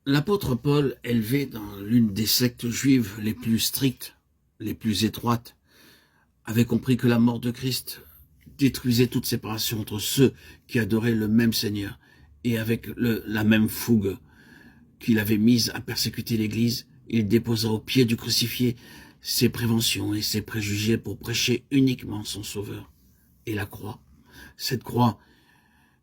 L'apôtre Paul, élevé dans l'une des sectes juives les plus strictes, les plus étroites, avait compris que la mort de Christ détruisait toute séparation entre ceux qui adoraient le même Seigneur et avec la même fougue qu'il avait mise à persécuter l'Église, il déposa au pied du crucifié ses préventions et ses préjugés pour prêcher uniquement son Sauveur. Et la croix, cette croix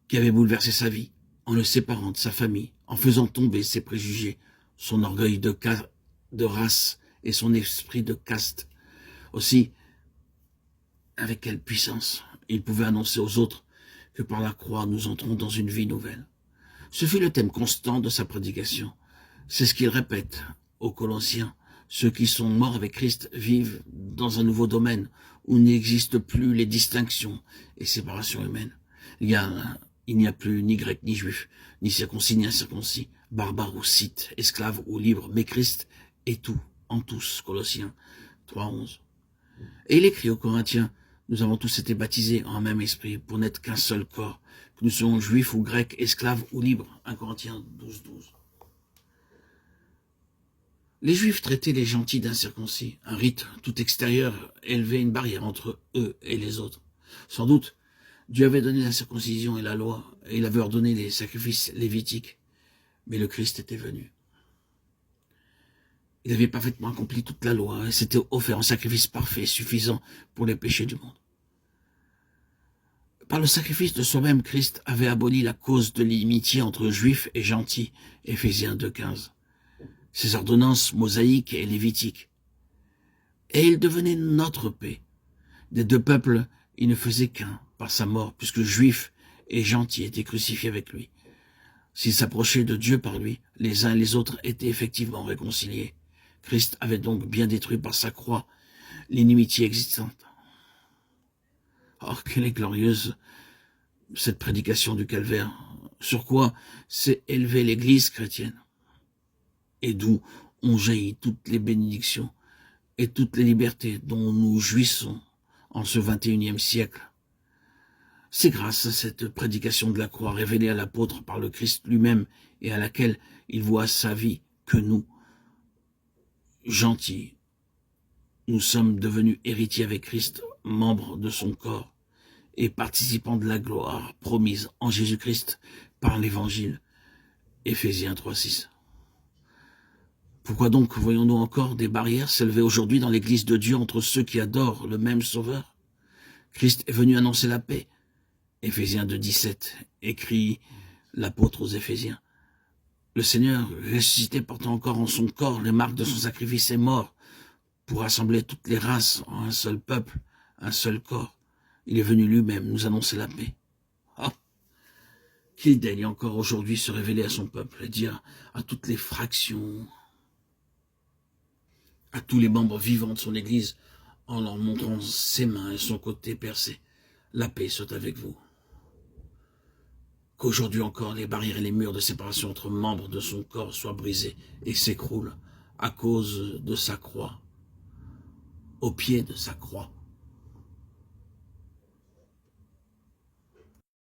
qui avait bouleversé sa vie, en le séparant de sa famille, en faisant tomber ses préjugés, son orgueil de race et son esprit de caste. Aussi, avec quelle puissance il pouvait annoncer aux autres que par la croix nous entrons dans une vie nouvelle. Ce fut le thème constant de sa prédication. C'est ce qu'il répète aux Colossiens. Ceux qui sont morts avec Christ vivent dans un nouveau domaine où n'existent plus les distinctions et séparations humaines. Il n'y a plus ni grec ni juif, ni circoncis ni incirconcis, barbare ou scythe, esclave ou libre, mais Christ est tout, en tous. Colossiens 3:11. Et il écrit aux Corinthiens, nous avons tous été baptisés en un même esprit pour n'être qu'un seul corps, que nous soyons juifs ou grecs, esclaves ou libres. 1 Corinthiens 12:12. Les Juifs traitaient les gentils d'incirconcis. Un rite tout extérieur élevait une barrière entre eux et les autres. Sans doute, Dieu avait donné la circoncision et la loi, et il avait ordonné les sacrifices lévitiques. Mais le Christ était venu. Il avait parfaitement accompli toute la loi et s'était offert un sacrifice parfait, suffisant pour les péchés du monde. Par le sacrifice de soi-même, Christ avait aboli la cause de l'inimitié entre juifs et gentils, Éphésiens 2:15. Ses ordonnances mosaïques et lévitiques. Et il devenait notre paix. Des deux peuples, il ne faisait qu'un par sa mort, puisque juifs et gentils étaient crucifiés avec lui. S'ils s'approchaient de Dieu par lui, les uns et les autres étaient effectivement réconciliés. Christ avait donc bien détruit par sa croix l'inimitié existante. Or, quelle est glorieuse cette prédication du calvaire, sur quoi s'est élevée l'Église chrétienne, et d'où ont jailli toutes les bénédictions et toutes les libertés dont nous jouissons en ce 21e siècle. C'est grâce à cette prédication de la croix révélée à l'apôtre par le Christ lui-même et à laquelle il voit sa vie que nous, gentils, nous sommes devenus héritiers avec Christ, membres de son corps et participants de la gloire promise en Jésus-Christ par l'Évangile. Éphésiens 3:6. Pourquoi donc voyons-nous encore des barrières s'élever aujourd'hui dans l'Église de Dieu entre ceux qui adorent le même Sauveur? Christ est venu annoncer la paix. Éphésiens 2:17, écrit l'apôtre aux Éphésiens. Le Seigneur, ressuscité, portant encore en son corps les marques de son sacrifice, est mort pour rassembler toutes les races en un seul peuple, un seul corps. Il est venu lui-même nous annoncer la paix. Ah, qu'il daigne encore aujourd'hui se révéler à son peuple et dire à toutes les fractions, à tous les membres vivants de son Église, en leur montrant ses mains et son côté percé, la paix soit avec vous. Qu'aujourd'hui encore les barrières et les murs de séparation entre membres de son corps soient brisés et s'écroulent à cause de sa croix, au pied de sa croix.